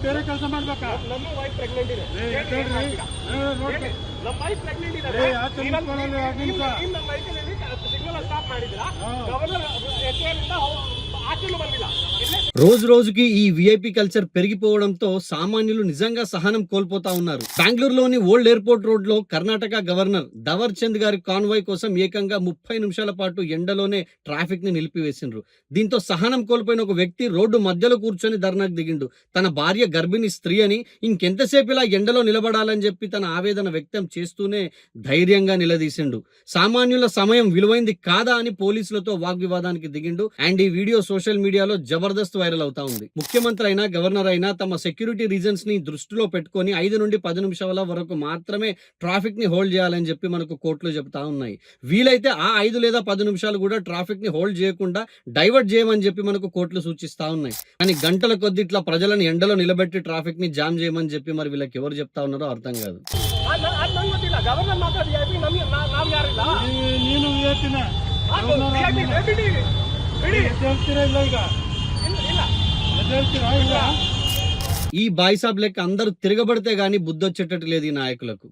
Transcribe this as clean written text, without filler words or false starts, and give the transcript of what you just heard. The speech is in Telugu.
ಬೇರೆ ಕೆಲಸ ಮಾಡ್ಬೇಕಾ? ನಮ್ಮ ವೈಫ್ ಪ್ರೆಗ್ನೆಂಟ್ ಇದೆ. ನಮ್ಮ ವೈಫ್ ಪ್ರೆಗ್ನೆಂಟ್ ಇದೆ. ನಮ್ಮ ಬೈಕಲ್ಲಿ ಸಿಗ್ನಲ್ ಸ್ಟಾಪ್ ಮಾಡಿದ್ರ ಗವರ್ನರ್ ಎಸ್ఏನಿಂದ ఆచరణ ಬಂದಿಲ್ಲ. రోజు రోజుకి ఈ విఐపి కల్చర్ పెరిగిపోవడంతో సామాన్యులు నిజంగా సహనం కోల్పోతా ఉన్నారు. బెంగళూరులోని ఓల్డ్ ఎయిర్పోర్ట్ రోడ్ లో కర్ణాటక గవర్నర్ దవర్ చంద్ గారి కాన్వాయ్ కోసం ఏకంగా 30 నిమిషాల పాటు ఎండలోనే ట్రాఫిక్ ని నిలిపివేసిండ్రు. దీంతో సహనం కోల్పోయిన ఒక వ్యక్తి రోడ్డు మధ్యలో కూర్చొని ధర్నాకు దిగిండు. తన భార్య గర్భిణీ స్త్రీ అని, ఇంకెంతసేపు ఇలా ఎండలో నిలబడాలని చెప్పి తన ఆవేదన వ్యక్తం చేస్తూనే ధైర్యంగా నిలదీసిండు. సామాన్యుల సమయం విలువైంది కాదా అని పోలీసులతో వాగ్వివాదానికి దిగిండు. అండ్ ఈ వీడియో సోషల్ మీడియాలో జబర్దస్త్ వైరల్ అవుతా ఉంది. ముఖ్యమంత్రి అయినా గవర్నర్ అయినా తమ సెక్యూరిటీ రీజన్స్ ని దృష్టిలో పెట్టుకొని 5 నుండి 10 నిమిషాల వరకు మాత్రమే ట్రాఫిక్ ని హోల్డ్ చేయాలని చెప్పి మనకు కోర్టులు చెబుతా ఉన్నాయి. వీలైతే ఆ 5 లేదా 10 నిమిషాలు కూడా ట్రాఫిక్ ని హోల్డ్ చేయకుండా డైవర్ట్ చేయమని చెప్పి మనకు కోర్టులు సూచిస్తా ఉన్నాయి. కానీ గంటల కొద్ది ఇట్లా ప్రజలను ఎండలో నిలబెట్టి ట్రాఫిక్ ని జామ్ చేయమని చెప్పి మరి వీళ్ళకి ఎవరు చెప్తా ఉన్నారో అర్థం కాదు. ఈ బాయ్సాబ్ లెక్క అందరూ తిరగబడితే గానీ బుద్ధొచ్చేటట్టు లేదు ఈ నాయకులకు.